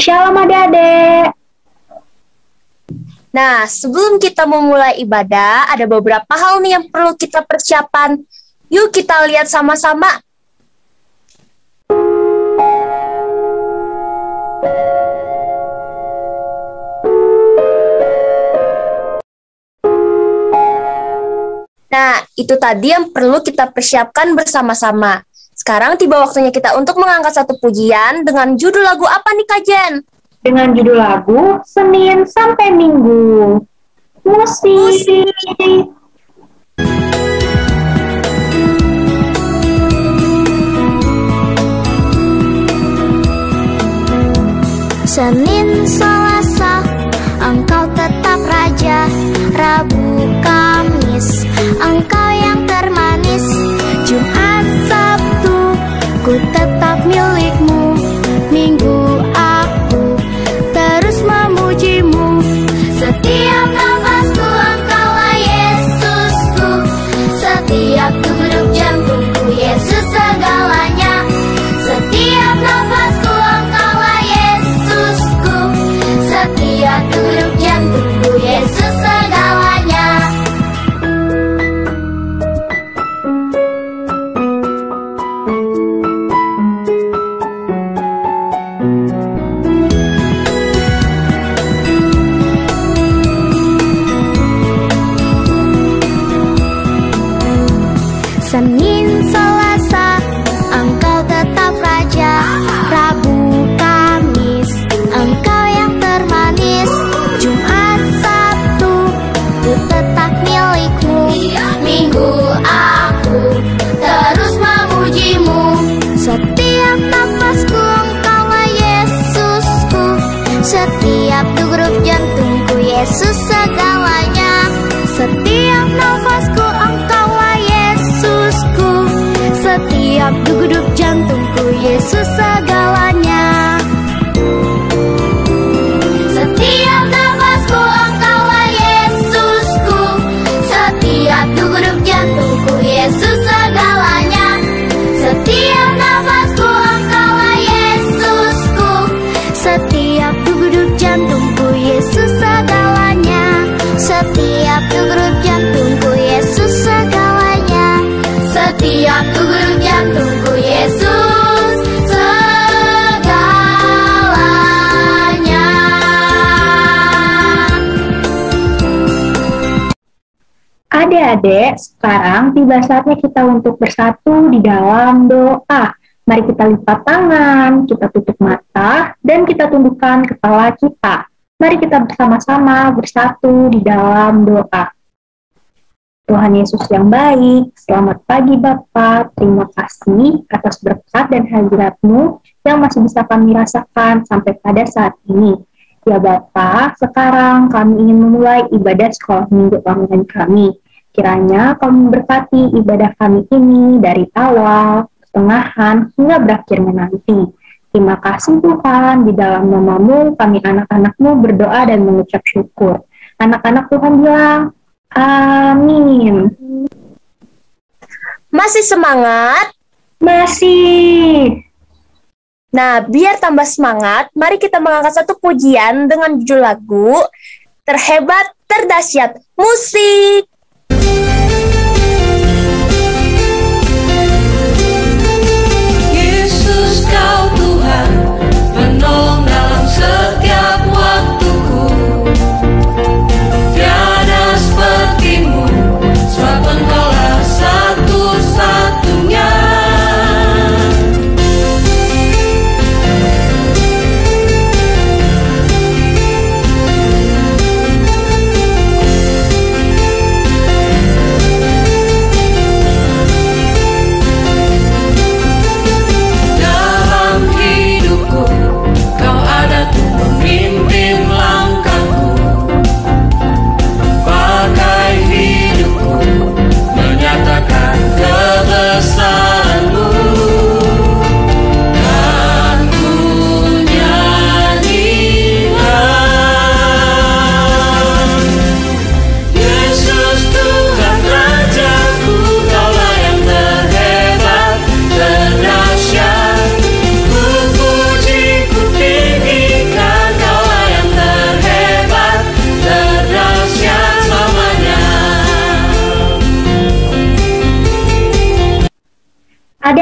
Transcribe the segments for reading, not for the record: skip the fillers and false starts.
Shalom adik-adik. Nah, sebelum kita memulai ibadah, ada beberapa hal nih yang perlu kita persiapan. Yuk kita lihat sama-sama. Nah, itu tadi yang perlu kita persiapkan bersama-sama. Sekarang tiba waktunya kita untuk mengangkat satu pujian dengan judul lagu apa nih Kak Jen? Dengan judul lagu Senin sampai Minggu. Musik. Senin, Selasa, Engkau tetap Raja. Rabu, Kamis, Engkau yang termanis. Jumat, Sabtu, ku tetap milikmu. Minggu, aku terus memujimu. Setiap nafasku Engkaulah Yesusku. Setiap degup jantungku Yesus segalanya. Setiap nafasku Engkaulah Yesusku. Setiap degup jantungku Yesus segalanya. Senin, Selasa, Engkau tetap Raja. Rabu, Kamis, Engkau yang termanis. Jumat, Sabtu, ku tetap milikmu. Minggu, aku terus memujimu. Setiap nafasku Engkaulah Yesusku. Setiap degup jantungku Yesus segalanya. Setiap nafasku Engkaulah Yesusku. Setiap degup jantungku Yesus segalanya. Setiap nafasku Engkaulah Yesusku. Setiap degup jantungku Yesus segalanya. Setiap nafasku Engkaulah Yesusku. Setiap degup jantungku Yesus segalanya. Setiap degup jantungku Yesus segalanya. Setiap degup jantungku Yesus segalanya. Adik-adik, sekarang tiba saatnya kita untuk bersatu di dalam doa. Mari kita lipat tangan, kita tutup mata, dan kita tundukkan kepala kita. Mari kita bersama-sama bersatu di dalam doa. Tuhan Yesus yang baik, selamat pagi Bapa. Terima kasih atas berkat dan hadirat-Mu yang masih bisa kami rasakan sampai pada saat ini. Ya Bapa, sekarang kami ingin memulai ibadah sekolah minggu online kami. Kiranya Kau memberkati ibadah kami ini dari awal, pertengahan, hingga berakhirnya nanti. Terima kasih Tuhan, di dalam nama-Mu kami anak-anak-Mu berdoa dan mengucap syukur. Anak-anak Tuhan bilang, amin. Masih semangat? Masih. Nah, biar tambah semangat, mari kita mengangkat satu pujian dengan judul lagu Terhebat Terdahsyat. Musik! Yesus Kau Tuhan, penolong dalam setiap waktuku. Tiada seperti-Mu, sebab Engkaulah satu-satunya.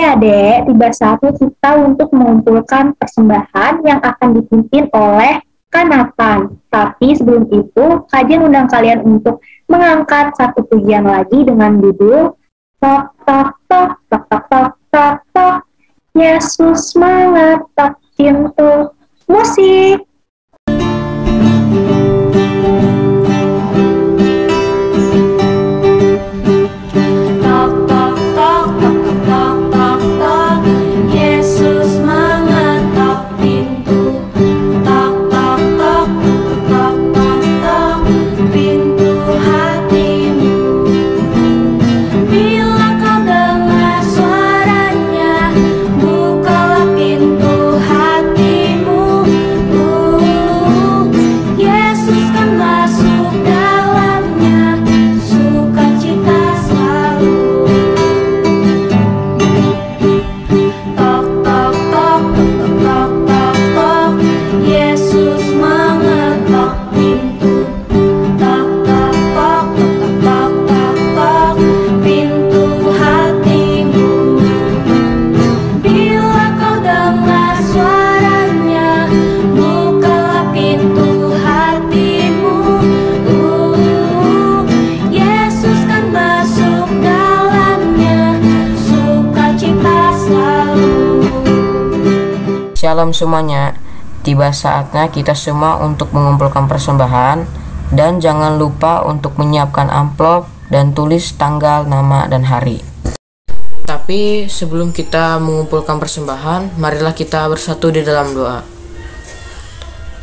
Adik-adik, tiba saatnya kita untuk mengumpulkan persembahan yang akan dipimpin oleh Kak Nathan. Tapi sebelum itu, kajian undang kalian untuk mengangkat satu pujian lagi dengan judul Tok tok tok tok tok tok tok tok, Yesus mengetok pintu. Musik. Tok tok tok tok tok tok tok, Yesus mengetok pintu. Tok tok tok tok tok tok, pintu hatimu. Bila kau dengar suaranya, bukalah pintu hatimu. Yesus kan masuk dalamnya, sukacita selalu. Tok tok tok tok tok tok tok, Yesus mengetok pintu. Tok tok tok tok tok tok tok, pintu hatimu. Bila kau dengar suaranya, bukalah pintu hatimu. Yesus kan masuk dalamnya, sukacita selalu. Shalom semuanya, tiba saatnya kita semua untuk mengumpulkan persembahan dan jangan lupa untuk menyiapkan amplop dan tulis tanggal, nama, dan hari. Tapi sebelum kita mengumpulkan persembahan, marilah kita bersatu di dalam doa.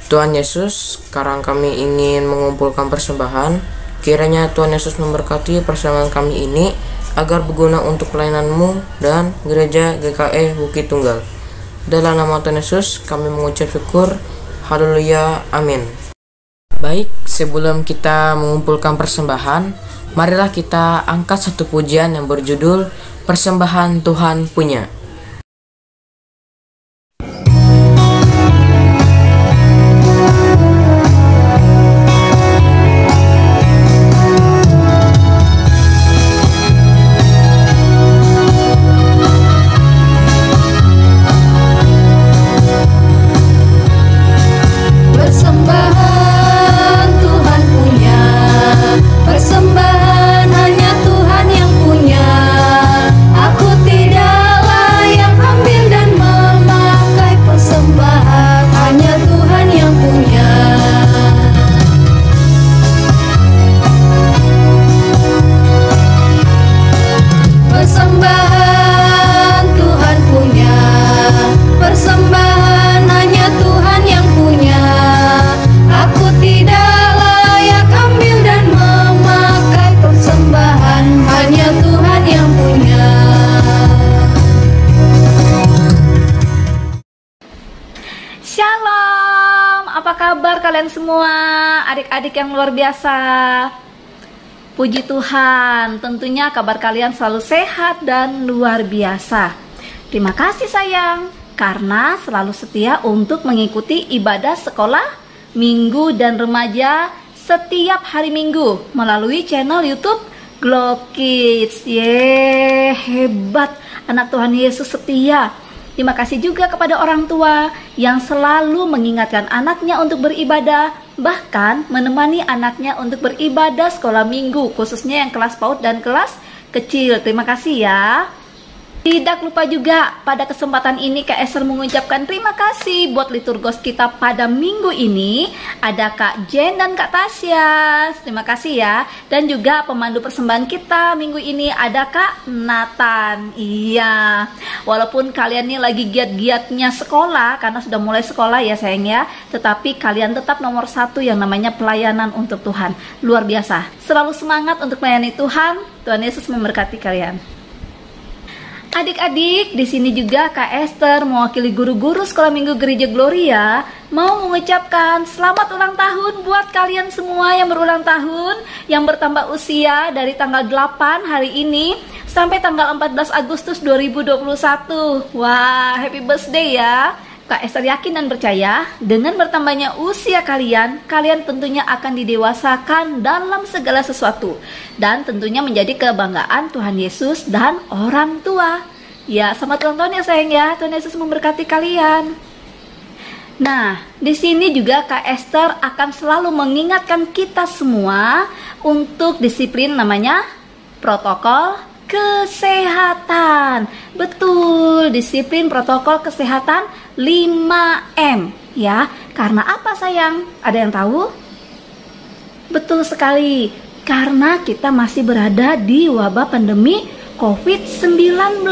Tuhan Yesus, sekarang kami ingin mengumpulkan persembahan. Kiranya Tuhan Yesus memberkati persembahan kami ini agar berguna untuk pelayanan-Mu dan gereja GKE Bukit Tunggal. Dalam nama Tuhan Yesus kami mengucap syukur. Haleluya, amin. Baik, sebelum kita mengumpulkan persembahan, marilah kita angkat satu pujian yang berjudul Persembahan Tuhan Punya. Persembahan Tuhan punya, persembahan hanya Tuhan yang punya. Aku tidak layak ambil dan memakai persembahan, hanya Tuhan yang punya. Persembahan Tuhan punya, persembahan hanya Tuhan yang punya. Aku tidak layak ambil dan memakai persembahan, hanya Tuhan yang punya. Shalom, apa kabar kalian semua, adik-adik yang luar biasa? Puji Tuhan, tentunya kabar kalian selalu sehat dan luar biasa. Terima kasih sayang, karena selalu setia untuk mengikuti ibadah sekolah, minggu dan remaja setiap hari minggu melalui channel YouTube Glow Kids. Yeay, hebat, anak Tuhan Yesus setia. Terima kasih juga kepada orang tua yang selalu mengingatkan anaknya untuk beribadah, bahkan menemani anaknya untuk beribadah sekolah minggu, khususnya yang kelas PAUD dan kelas kecil. Terima kasih ya. Tidak lupa juga pada kesempatan ini Kak Esther mengucapkan terima kasih buat liturgos kita pada minggu ini. Ada Kak Jen dan Kak Tasya, terima kasih ya. Dan juga pemandu persembahan kita minggu ini ada Kak Nathan. Iya, walaupun kalian ini lagi giat-giatnya sekolah, karena sudah mulai sekolah ya sayang ya, tetapi kalian tetap nomor satu yang namanya pelayanan untuk Tuhan. Luar biasa, selalu semangat untuk melayani Tuhan. Tuhan Yesus memberkati kalian. Adik-adik, di sini juga Kak Esther mewakili guru-guru Sekolah Minggu Gereja Gloria mau mengucapkan selamat ulang tahun buat kalian semua yang berulang tahun, yang bertambah usia dari tanggal 8 hari ini sampai tanggal 14 Agustus 2021. Wah, happy birthday ya. Kak Esther yakin dan percaya dengan bertambahnya usia kalian, kalian tentunya akan didewasakan dalam segala sesuatu dan tentunya menjadi kebanggaan Tuhan Yesus dan orang tua. Ya, selamat ulang tahun ya sayang ya. Tuhan Yesus memberkati kalian. Nah, di sini juga Kak Esther akan selalu mengingatkan kita semua untuk disiplin namanya protokol kesehatan. Betul, disiplin protokol kesehatan 5M ya. Karena apa sayang? Ada yang tahu? Betul sekali, karena kita masih berada di wabah pandemi COVID-19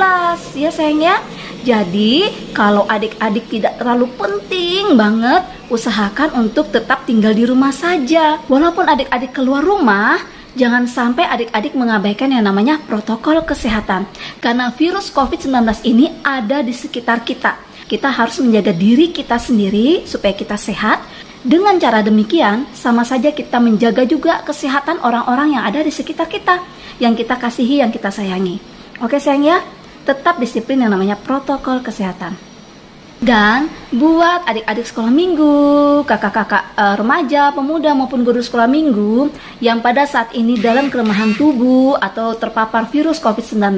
ya sayang ya. Jadi kalau adik-adik tidak terlalu penting banget, usahakan untuk tetap tinggal di rumah saja. Walaupun adik-adik keluar rumah, jangan sampai adik-adik mengabaikan yang namanya protokol kesehatan. Karena virus COVID-19 ini ada di sekitar kita. Kita harus menjaga diri kita sendiri supaya kita sehat. Dengan cara demikian, sama saja kita menjaga juga kesehatan orang-orang yang ada di sekitar kita, yang kita kasihi, yang kita sayangi. Oke sayang ya? Tetap disiplin yang namanya protokol kesehatan. Dan buat adik-adik sekolah minggu, kakak-kakak remaja, pemuda maupun guru sekolah minggu yang pada saat ini dalam kelemahan tubuh atau terpapar virus COVID-19,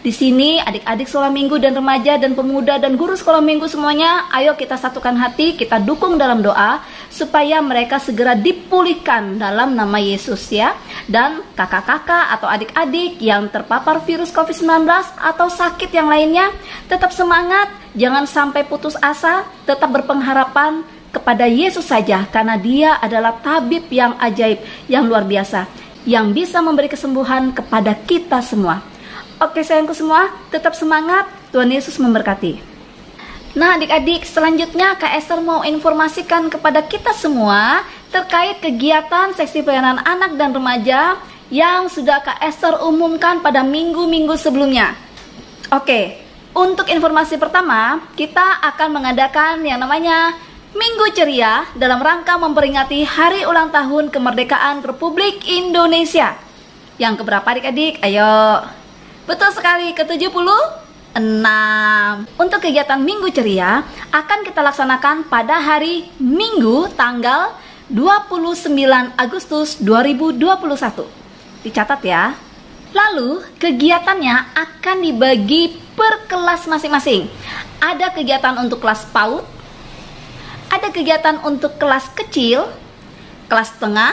di sini adik-adik sekolah minggu dan remaja dan pemuda dan guru sekolah minggu semuanya, ayo kita satukan hati, kita dukung dalam doa supaya mereka segera dipulihkan dalam nama Yesus ya. Dan kakak-kakak atau adik-adik yang terpapar virus COVID-19 atau sakit yang lainnya, tetap semangat. Jangan sampai putus asa, tetap berpengharapan kepada Yesus saja, karena Dia adalah tabib yang ajaib, yang luar biasa, yang bisa memberi kesembuhan kepada kita semua. Oke sayangku semua, tetap semangat, Tuhan Yesus memberkati. Nah adik-adik, selanjutnya Kak Esther mau informasikan kepada kita semua terkait kegiatan seksi pelayanan anak dan remaja yang sudah Kak Esther umumkan pada minggu-minggu sebelumnya. Oke. Untuk informasi pertama, kita akan mengadakan yang namanya Minggu Ceria dalam rangka memperingati Hari Ulang Tahun Kemerdekaan Republik Indonesia. Yang keberapa adik-adik? Ayo. Betul sekali, ke-76. Untuk kegiatan Minggu Ceria akan kita laksanakan pada hari Minggu tanggal 29 Agustus 2021. Dicatat ya. Lalu kegiatannya akan dibagi per kelas masing-masing. Ada kegiatan untuk kelas PAUD, ada kegiatan untuk kelas kecil, kelas tengah,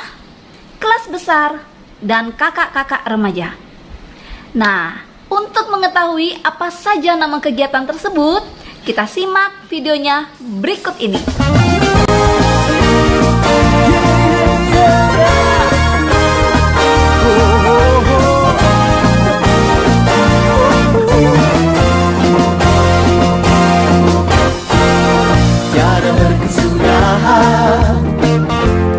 kelas besar, dan kakak-kakak remaja. Nah, untuk mengetahui apa saja nama kegiatan tersebut, kita simak videonya berikut ini.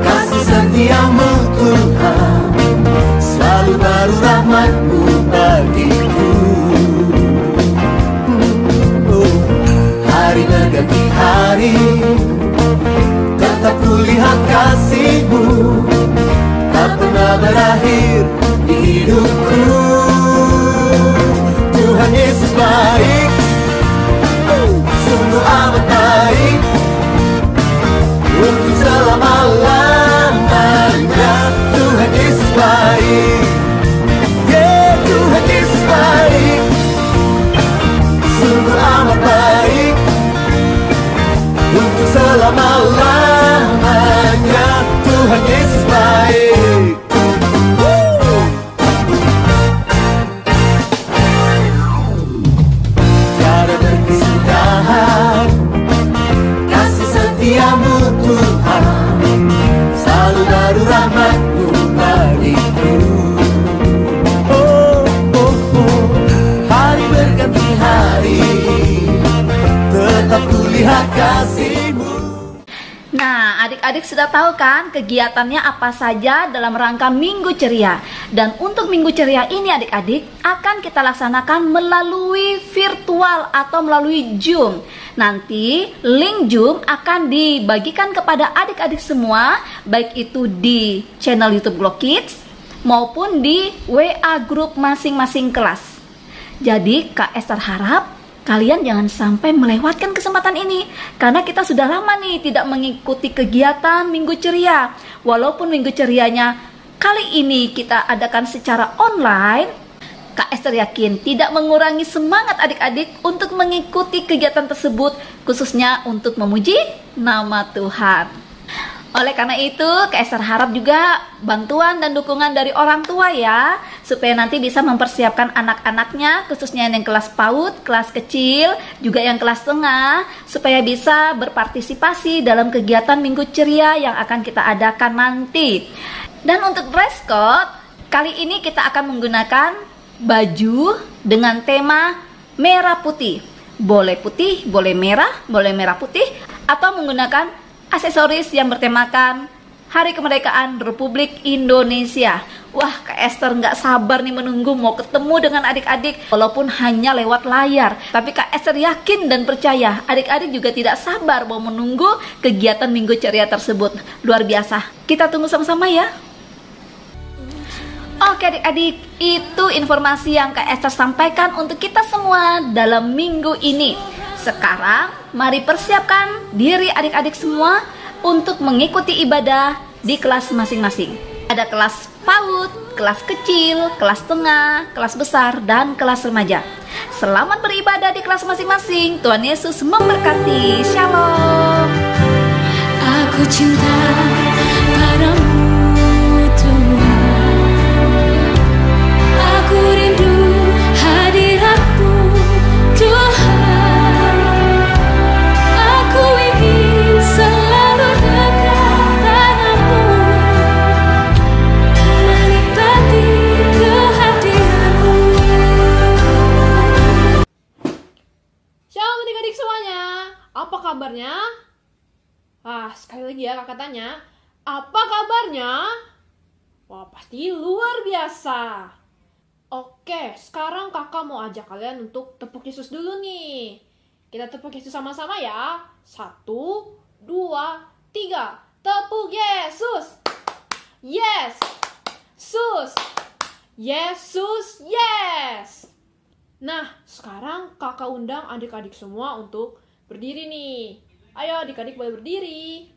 Kasih setiamu Tuhan, selalu baru rahmat-Mu bagiku. Hari berganti hari, tetap kulihat kasih-Mu, tak pernah berakhir di hidupku. Tuhan Yesus baik, sungguh amat baik, untuk selama-lamanya. Tuhan Yesus baik, yeah, Tuhan Yesus baik, sungguh amat baik, untuk selama-lamanya. Tuhan Yesus baik. Tiada berkesudahan kasih setiamu Tuhan, selalu baru rahmat-Mu bagiku. Hari berganti hari, tetap kulihat kasih-Mu. Nah, adik-adik sudah tahu kan kegiatannya apa saja dalam rangka Minggu Ceria. Dan untuk Minggu Ceria ini adik-adik akan kita laksanakan melalui virtual atau melalui Zoom. Nanti link Zoom akan dibagikan kepada adik-adik semua, baik itu di channel YouTube Glow Kids maupun di WA grup masing-masing kelas. Jadi Kak Esther harap kalian jangan sampai melewatkan kesempatan ini, karena kita sudah lama nih tidak mengikuti kegiatan Minggu Ceria. Walaupun Minggu Cerianya kali ini kita adakan secara online, Kak Esther yakin tidak mengurangi semangat adik-adik untuk mengikuti kegiatan tersebut, khususnya untuk memuji nama Tuhan. Oleh karena itu, Kak Esther harap juga bantuan dan dukungan dari orang tua ya, supaya nanti bisa mempersiapkan anak-anaknya, khususnya yang kelas PAUD, kelas kecil, juga yang kelas tengah, supaya bisa berpartisipasi dalam kegiatan Minggu Ceria yang akan kita adakan nanti. Dan untuk dress code, kali ini kita akan menggunakan baju dengan tema merah putih. Boleh putih, boleh merah putih, atau menggunakan aksesoris yang bertemakan Hari Kemerdekaan Republik Indonesia. Wah, Kak Esther nggak sabar nih menunggu mau ketemu dengan adik-adik, walaupun hanya lewat layar. Tapi Kak Esther yakin dan percaya adik-adik juga tidak sabar mau menunggu kegiatan Minggu Ceria tersebut. Luar biasa. Kita tunggu sama-sama ya. Oke adik-adik, itu informasi yang Kak Esther sampaikan untuk kita semua dalam minggu ini. Sekarang, mari persiapkan diri adik-adik semua untuk mengikuti ibadah di kelas masing-masing. Ada kelas PAUD, kelas kecil, kelas tengah, kelas besar, dan kelas remaja. Selamat beribadah di kelas masing-masing. Tuhan Yesus memberkati. Shalom. Aku cinta padamu Tuhan, aku rindu hadiratmu Tuhan, aku ingin selalu dekat padamu, menikmati kehadiranmu. Shalom adik-adik semuanya, apa kabarnya? Sekali lagi ya kakak tanya, apa kabarnya? Wah, pasti luar biasa. Oke, sekarang kakak mau ajak kalian untuk tepuk Yesus dulu nih. Kita tepuk Yesus sama-sama ya. 1, 2, 3. Tepuk Yesus. Yes. Sus. Yesus, yes. Nah, sekarang kakak undang adik-adik semua untuk berdiri nih. Ayo adik-adik boleh berdiri.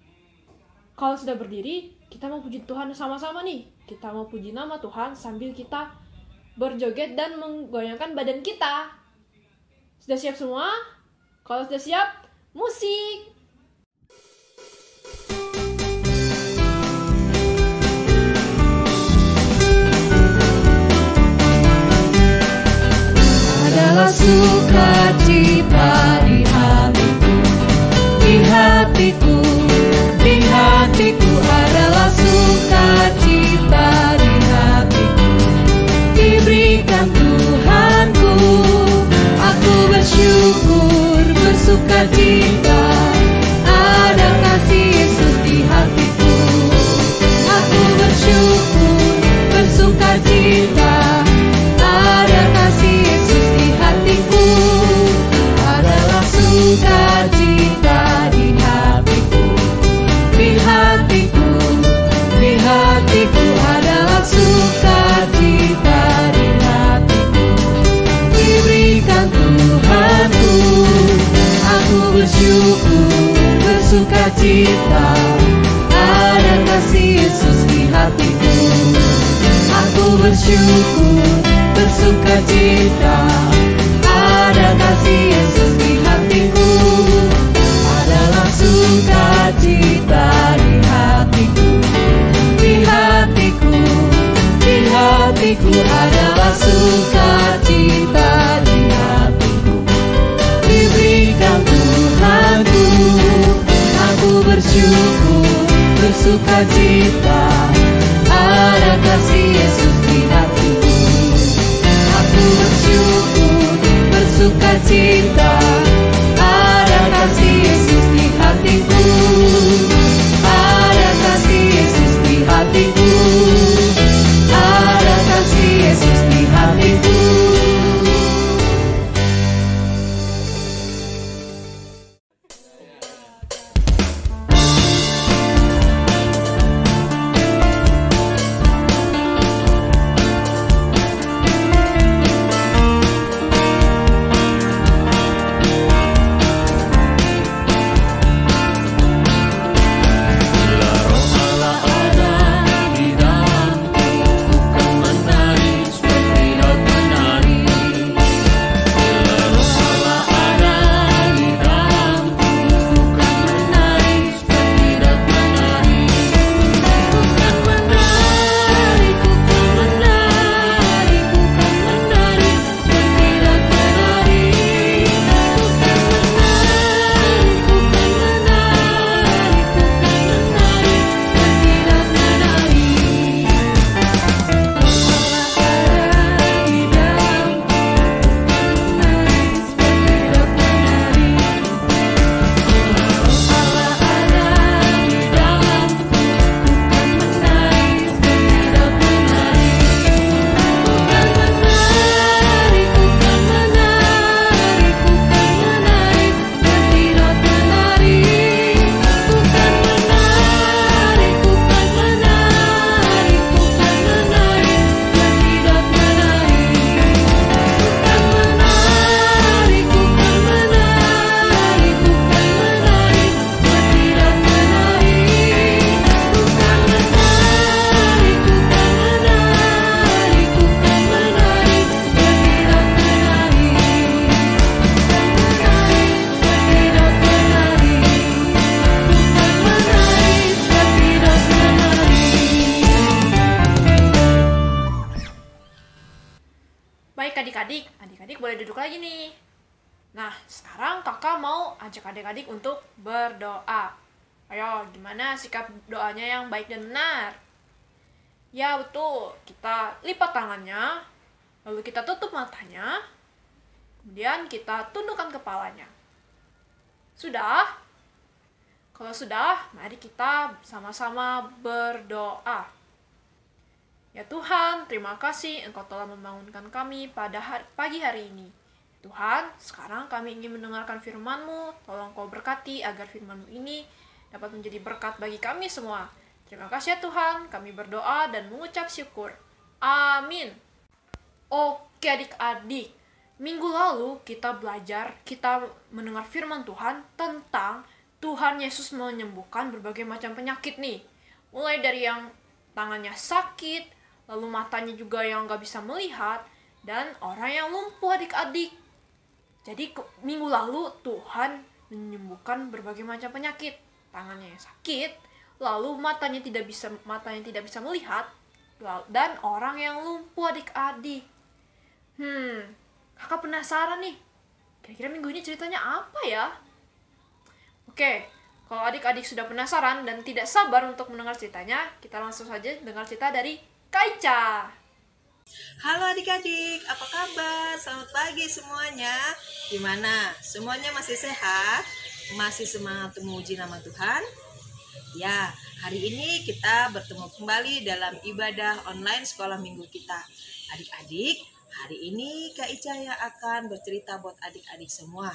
Kalau sudah berdiri, kita mau puji Tuhan sama-sama nih. Kita mau puji nama Tuhan sambil kita berjoget dan menggoyangkan badan kita. Sudah siap semua? Kalau sudah siap, musik! Adalah sukacita di hatiku, di hatiku, di hatiku adalah sukacita di hatiku, diberikan Tuhanku. Aku bersyukur, bersukacita, ada kasih Yesus di hatiku. Aku bersyukur, bersukacita, ada kasih Yesus di hatiku. Adalah sukacita di hatiku, di hatiku, di hatiku adalah sukacita di hatiku, diberikan Tuhanku. Aku bersyukur, bersukacita, ada kasih Yesus di hatiku. Aku bersyukur, bersukacita, ada kasih Yesus di hatiku. Adalah sukacita di hatiku, di hatiku, di hatiku adalah sukacita di hatiku, diberikan Tuhanku. Aku bersyukur, bersukacita, ada kasih Yesus di hatiku. Aku bersyukur, bersukacita, ada kasih Yesus di hatiku. Ada kasih Yesus di hatiku, ada kasih Yesus di hatiku. Adik-adik boleh duduk lagi nih. Nah, sekarang kakak mau ajak adik-adik untuk berdoa. Ayo, gimana sikap doanya yang baik dan benar? Ya, betul. Kita lipat tangannya, lalu kita tutup matanya, kemudian kita tundukkan kepalanya. Sudah? Kalau sudah, mari kita sama-sama berdoa. Ya Tuhan, terima kasih Engkau telah membangunkan kami pada pagi hari ini. Tuhan, sekarang kami ingin mendengarkan firman-Mu. Tolong Kau berkati agar firman-Mu ini dapat menjadi berkat bagi kami semua. Terima kasih ya Tuhan, kami berdoa dan mengucap syukur. Amin. Oke adik-adik, minggu lalu kita mendengar firman Tuhan tentang Tuhan Yesus menyembuhkan berbagai macam penyakit nih. Mulai dari yang tangannya sakit, lalu matanya juga yang nggak bisa melihat, dan orang yang lumpuh adik-adik. Jadi minggu lalu Tuhan menyembuhkan berbagai macam penyakit. Tangannya yang sakit, lalu matanya tidak bisa melihat, dan orang yang lumpuh adik-adik. Kakak penasaran nih, kira-kira minggu ini ceritanya apa ya? Oke, kalau adik-adik sudah penasaran dan tidak sabar untuk mendengar ceritanya, kita langsung saja dengar cerita dari Kak Ica. Halo adik-adik, apa kabar? Selamat pagi semuanya. Gimana? Semuanya masih sehat? Masih semangat memuji nama Tuhan? Ya, hari ini kita bertemu kembali dalam ibadah online sekolah minggu kita. Adik-adik, hari ini Kak Ica yang akan bercerita buat adik-adik semua.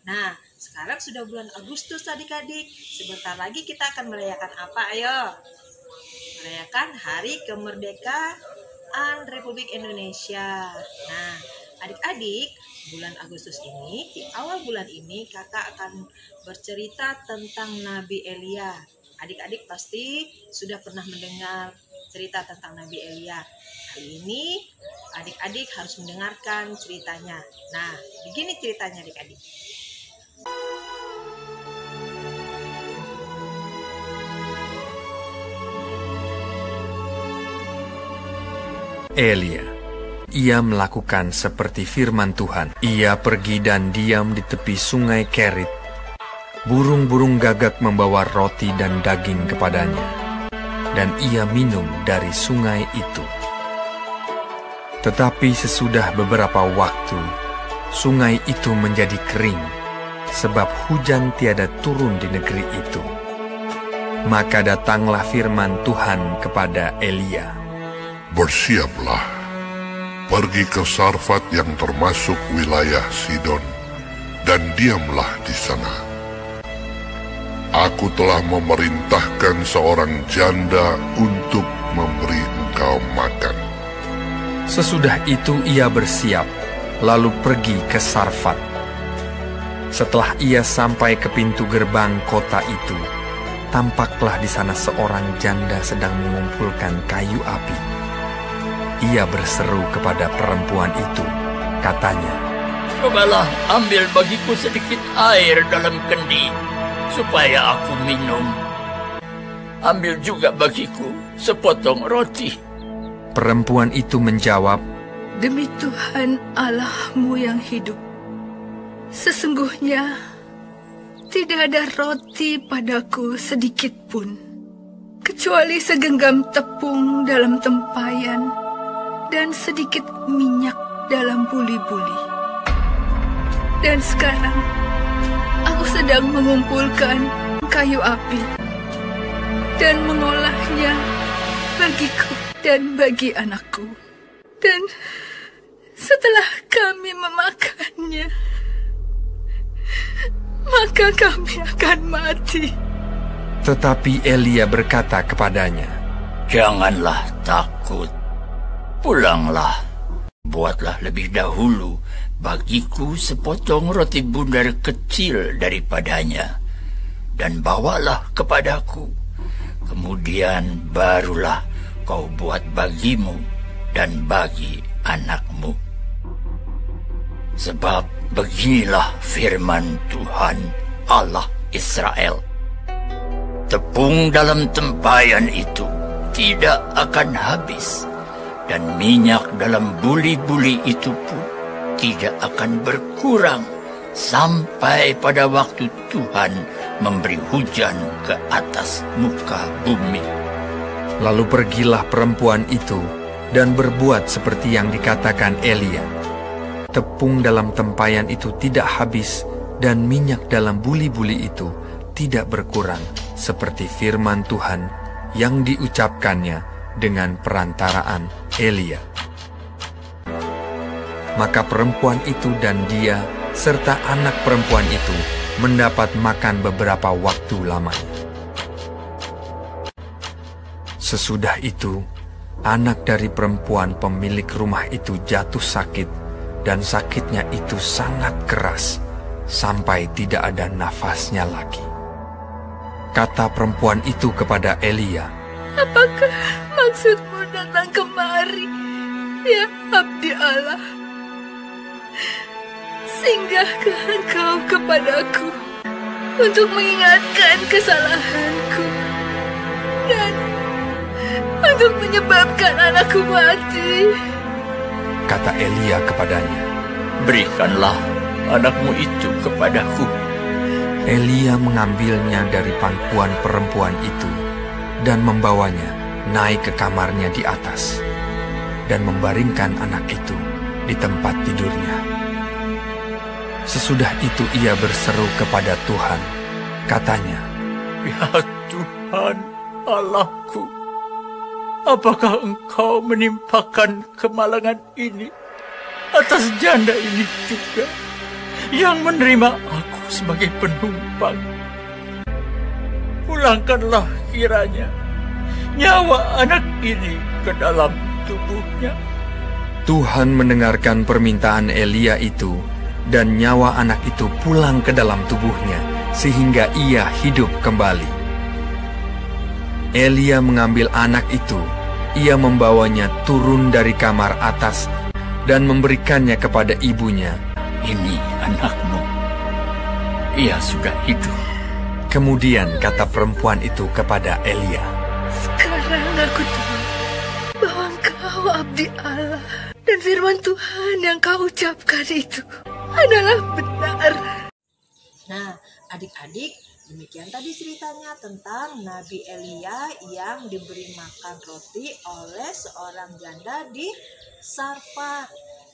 Nah, sekarang sudah bulan Agustus adik-adik. Sebentar lagi kita akan merayakan apa? Ayo. Merayakan Hari Kemerdekaan Republik Indonesia. Nah, adik-adik, bulan Agustus ini, di awal bulan ini kakak akan bercerita tentang Nabi Elia. Adik-adik pasti sudah pernah mendengar cerita tentang Nabi Elia. Kali ini adik-adik harus mendengarkan ceritanya. Nah, begini ceritanya adik-adik. Elia. Ia melakukan seperti firman Tuhan. Ia pergi dan diam di tepi sungai Kerit. Burung-burung gagak membawa roti dan daging kepadanya, dan ia minum dari sungai itu. Tetapi sesudah beberapa waktu, sungai itu menjadi kering, sebab hujan tiada turun di negeri itu. Maka datanglah firman Tuhan kepada Elia. Bersiaplah, pergi ke Sarfat yang termasuk wilayah Sidon, dan diamlah di sana. Aku telah memerintahkan seorang janda untuk memberi engkau makan. Sesudah itu ia bersiap, lalu pergi ke Sarfat. Setelah ia sampai ke pintu gerbang kota itu, tampaklah di sana seorang janda sedang mengumpulkan kayu api. Ia berseru kepada perempuan itu, katanya, "Cobalah ambil bagiku sedikit air dalam kendi, supaya aku minum. Ambil juga bagiku sepotong roti." Perempuan itu menjawab, "Demi Tuhan Allahmu yang hidup, sesungguhnya tidak ada roti padaku sedikit pun, kecuali segenggam tepung dalam tempayan dan sedikit minyak dalam buli-buli. Dan sekarang aku sedang mengumpulkan kayu api dan mengolahnya bagiku dan bagi anakku. Dan setelah kami memakannya, maka kami akan mati." Tetapi Elia berkata kepadanya, "Janganlah takut. Pulanglah, buatlah lebih dahulu bagiku sepotong roti bundar kecil daripadanya, dan bawalah kepadaku. Kemudian barulah kau buat bagimu dan bagi anakmu. Sebab beginilah firman Tuhan Allah Israel. Tepung dalam tempayan itu tidak akan habis, dan minyak dalam buli-buli itu pun tidak akan berkurang sampai pada waktu Tuhan memberi hujan ke atas muka bumi. Lalu pergilah perempuan itu dan berbuat seperti yang dikatakan Elia. Tepung dalam tempayan itu tidak habis dan minyak dalam buli-buli itu tidak berkurang, seperti firman Tuhan yang diucapkannya dengan perantaraan Elia. Maka perempuan itu dan dia serta anak perempuan itu mendapat makan beberapa waktu lamanya. Sesudah itu, anak dari perempuan pemilik rumah itu jatuh sakit, dan sakitnya itu sangat keras, sampai tidak ada nafasnya lagi. Kata perempuan itu kepada Elia, "Apakah maksudmu datang kemari, ya abdi Allah? Singgahkah engkau kepadaku untuk mengingatkan kesalahanku dan untuk menyebabkan anakku mati?" Kata Elia kepadanya, "Berikanlah anakmu itu kepadaku." Elia mengambilnya dari pangkuan perempuan itu dan membawanya naik ke kamarnya di atas dan membaringkan anak itu di tempat tidurnya. Sesudah itu ia berseru kepada Tuhan, katanya, "Ya Tuhan Allahku, apakah Engkau menimpakan kemalangan ini atas janda ini juga, yang menerima aku sebagai penumpang? Pulangkanlah kiranya nyawa anak ini ke dalam tubuhnya." Tuhan mendengarkan permintaan Elia itu, dan nyawa anak itu pulang ke dalam tubuhnya, sehingga ia hidup kembali. Elia mengambil anak itu, ia membawanya turun dari kamar atas, dan memberikannya kepada ibunya. "Ini anakmu, ia sudah hidup." Kemudian kata perempuan itu kepada Elia, "Sekarang aku tahu bahwa engkau abdi Allah, dan firman Tuhan yang kau ucapkan itu adalah benar." Nah, adik-adik, demikian tadi ceritanya tentang Nabi Elia yang diberi makan roti oleh seorang janda di Sarfat.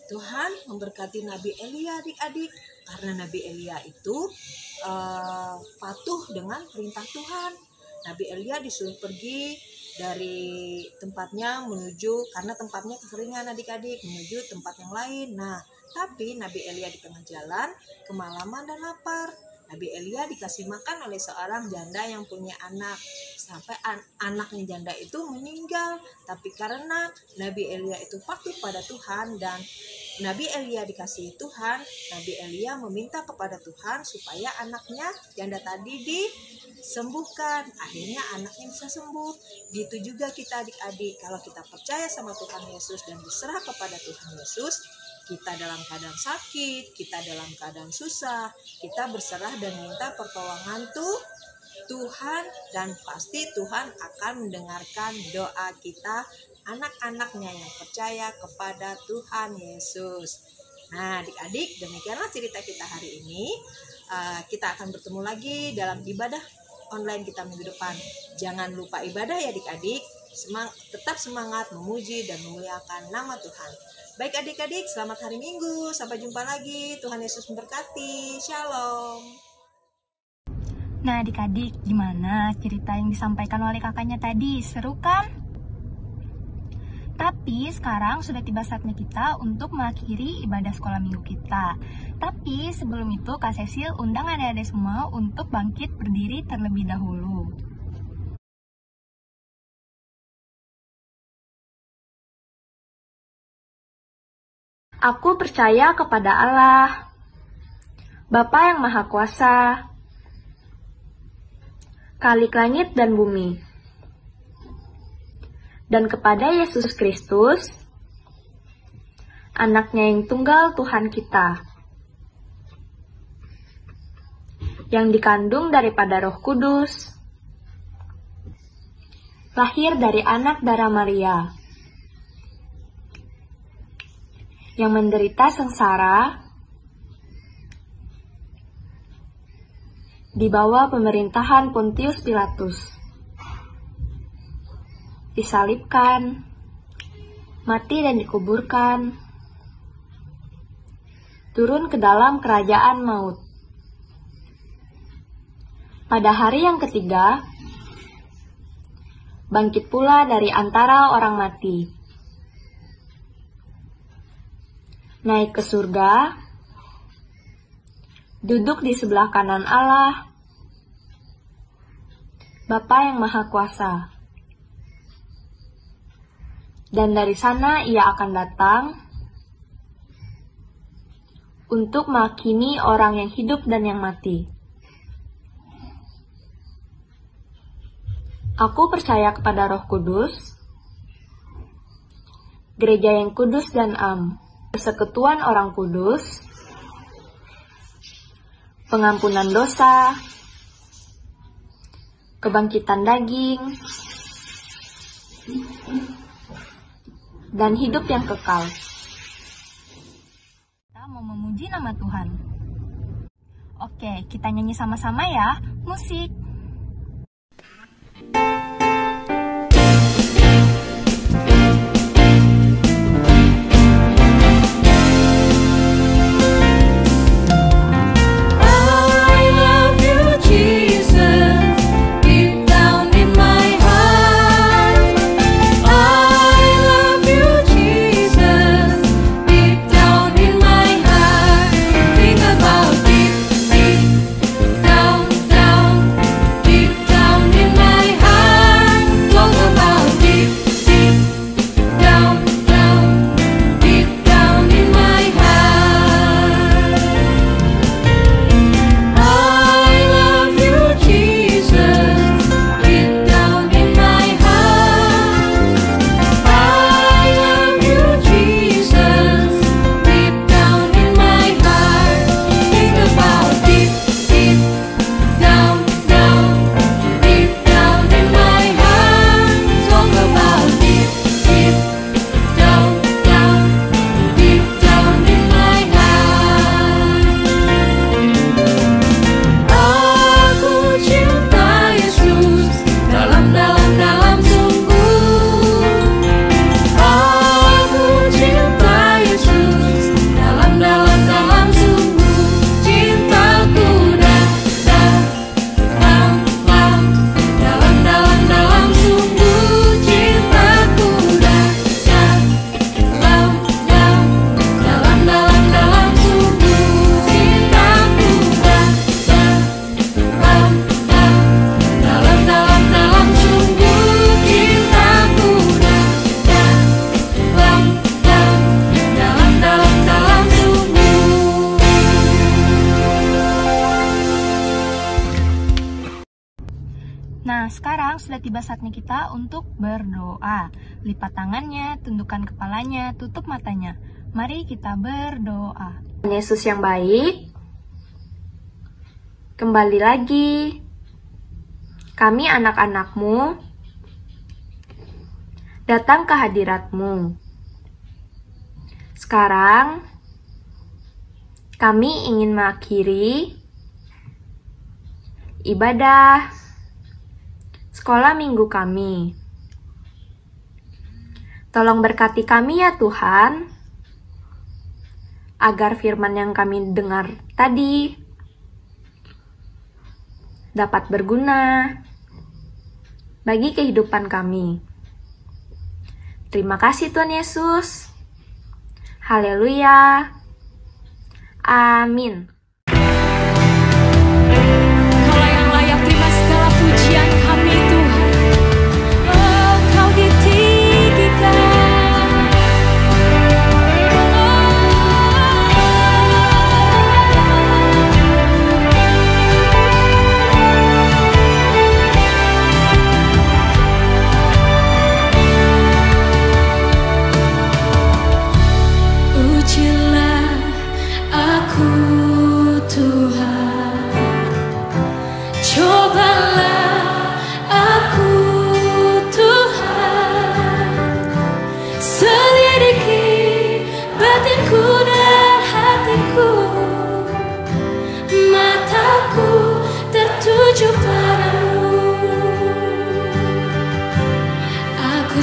Tuhan memberkati Nabi Elia, adik-adik, karena Nabi Elia itu patuh dengan perintah Tuhan. Nabi Elia disuruh pergi dari tempatnya karena tempatnya kekeringan, adik-adik, menuju tempat yang lain. Nah, tapi Nabi Elia di tengah jalan kemalaman dan lapar. Nabi Elia dikasih makan oleh seorang janda yang punya anak, sampai anaknya janda itu meninggal. Tapi karena Nabi Elia itu patuh pada Tuhan dan Nabi Elia dikasihi Tuhan, Nabi Elia meminta kepada Tuhan supaya anaknya janda tadi disembuhkan. Akhirnya anaknya bisa sembuh. Gitu juga kita adik-adik, kalau kita percaya sama Tuhan Yesus dan berserah kepada Tuhan Yesus, kita dalam keadaan sakit, kita dalam keadaan susah, kita berserah dan minta pertolongan Tuhan, dan pasti Tuhan akan mendengarkan doa kita, anak-anaknya yang percaya kepada Tuhan Yesus. Nah, adik-adik, demikianlah cerita kita hari ini. Kita akan bertemu lagi dalam ibadah online kita minggu depan. Jangan lupa ibadah ya adik-adik. Tetap semangat memuji dan memuliakan nama Tuhan. Baik adik-adik, selamat hari Minggu. Sampai jumpa lagi. Tuhan Yesus memberkati. Shalom. Nah adik-adik, gimana cerita yang disampaikan oleh kakaknya tadi? Seru kan? Tapi sekarang sudah tiba saatnya kita untuk mengakhiri ibadah sekolah minggu kita. Tapi sebelum itu Kak Cecil undang adik-adik semua untuk bangkit berdiri terlebih dahulu. Aku percaya kepada Allah, Bapa yang Maha Kuasa, Khalik langit dan bumi, dan kepada Yesus Kristus, Anaknya yang tunggal Tuhan kita, yang dikandung daripada Roh Kudus, lahir dari anak darah Maria, yang menderita sengsara di bawah pemerintahan Pontius Pilatus, disalibkan, mati dan dikuburkan, turun ke dalam kerajaan maut. Pada hari yang ketiga, bangkit pula dari antara orang mati, naik ke surga, duduk di sebelah kanan Allah, Bapa yang Maha Kuasa. Dan dari sana ia akan datang untuk menghakimi orang yang hidup dan yang mati. Aku percaya kepada Roh Kudus, gereja yang kudus dan am, persekutuan orang kudus, pengampunan dosa, kebangkitan daging, dan hidup yang kekal. Kita mau memuji nama Tuhan. Oke, kita nyanyi sama-sama ya. Musik. Nah, sekarang sudah tiba saatnya kita untuk berdoa. Lipat tangannya, tundukkan kepalanya, tutup matanya. Mari kita berdoa. Yesus yang baik, kembali lagi, kami anak-anak-Mu datang ke hadirat-Mu. Sekarang, kami ingin mengakhiri ibadah sekolah minggu kami. Tolong berkati kami ya Tuhan, agar firman yang kami dengar tadi dapat berguna bagi kehidupan kami. Terima kasih Tuhan Yesus. Haleluya. Amin. Kau yang layak terima segala pujian kami Tuhan. Oh, Kau ditinggikan. Ujilah aku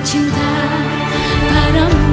cinta padamu.